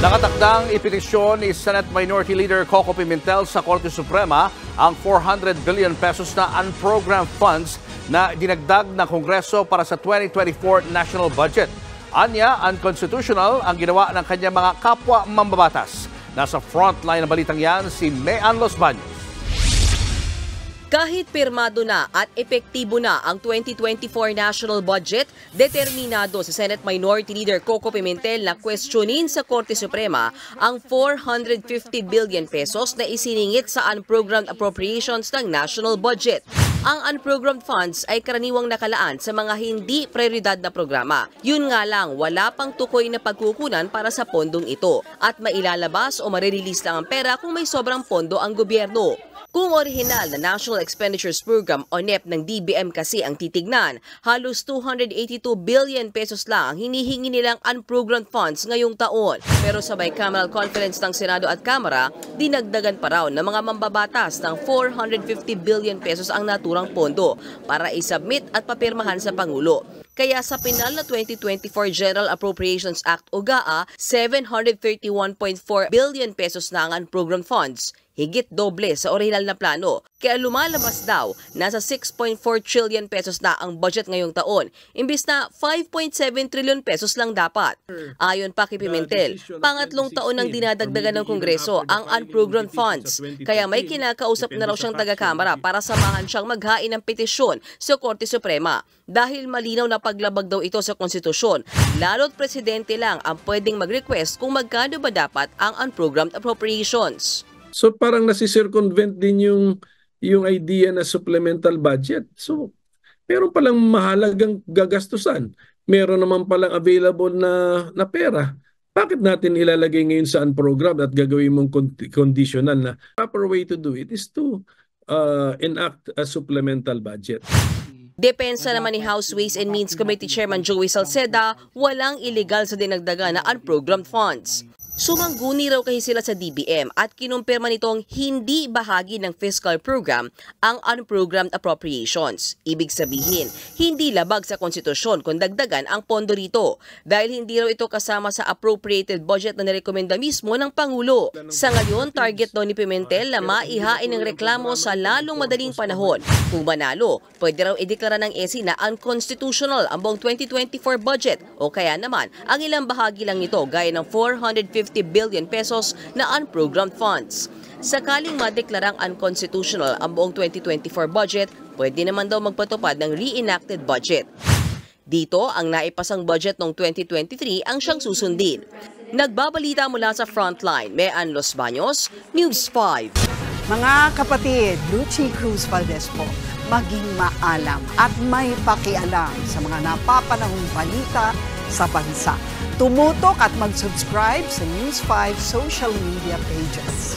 Nakatakdang ipetisyon ni Senate Minority Leader Coco Pimentel sa Korte Suprema ang 400 billion pesos na unprogrammed funds na dinagdag ng Kongreso para sa 2024 national budget. Anya, unconstitutional ang ginawa ng kanyang mga kapwa mambabatas. Nasa frontline ng balitang yan si Mean Los Baños. Kahit pirmado na at epektibo na ang 2024 national budget, determinado si Senate Minority Leader Coco Pimentel na questionin sa Korte Suprema ang 450 billion pesos na isiningit sa unprogrammed appropriations ng national budget. Ang unprogrammed funds ay karaniwang nakalaan sa mga hindi prioridad na programa. Yun nga lang, wala pang tukoy na pagkukunan para sa pondong ito at mailalabas o marirelease lang ang pera kung may sobrang pondo ang gobyerno. Kung orihinal na National Expenditures Program o NEP ng DBM kasi ang titignan, halos 282 billion pesos lang ang hinihingi nilang unprogrammed funds ngayong taon. Pero sa bicameral conference ng Senado at Kamara, dinagdagan pa raw ng mga mambabatas ng 450 billion pesos ang naturang pondo para isubmit at papirmahan sa Pangulo. Kaya sa pinal na 2024 General Appropriations Act o GAA, 731.4 billion pesos na ang unprogrammed funds. Higit doble sa orihinal na plano. Kaya lumalabas daw, nasa 6.4 trillion pesos na ang budget ngayong taon, imbis na 5.7 trillion pesos lang dapat. Ayon pa kay Pimentel, pangatlong taon nang dinadagdagan ng Kongreso ang unprogrammed funds. Kaya may kinakausap na raw siyang taga-Kamara para samahan siyang maghain ng petisyon sa Korte Suprema. Dahil malinaw na paglabag daw ito sa konstitusyon, lalo't presidente lang ang pwedeng mag-request kung magkano ba dapat ang unprogrammed appropriations. So parang nasisircumvent din yung idea na supplemental budget. So meron palang mahalagang gagastusan. Meron naman palang available na pera. Bakit natin ilalagay ngayon sa unprogrammed at gagawin mong conditional na? Proper way to do it is to enact a supplemental budget. Depensa naman ni House Ways and Means Committee Chairman Joey Salceda, walang illegal sa dinagdagan na unprogrammed funds. Sumangguni raw kasi sila sa DBM at kinumpirma nitong hindi bahagi ng fiscal program ang unprogrammed appropriations. Ibig sabihin, hindi labag sa konstitusyon kung dagdagan ang pondo rito dahil hindi raw ito kasama sa appropriated budget na nirekomenda mismo ng Pangulo. Sa ngayon, target daw ni Pimentel na maihain ng reklamo sa lalong madaling panahon. Kung manalo, pwede raw ideklara ng EC na unconstitutional ang buong 2024 budget o kaya naman ang ilang bahagi lang nito gaya ng 450 billion pesos na unprogrammed funds. Sakaling madeklarang unconstitutional ang buong 2024 budget, pwede naman daw magpatupad ng reenacted budget. Dito, ang naipasang budget noong 2023 ang siyang susundin. Nagbabalita mula sa Frontline, Mean Los Baños, News 5. Mga kapatid, Lucy Cruz Valdez po, maging maalam at may pakialam sa mga napapanahong balita sa bansa. Tumutok at mag-subscribe sa News 5 social media pages.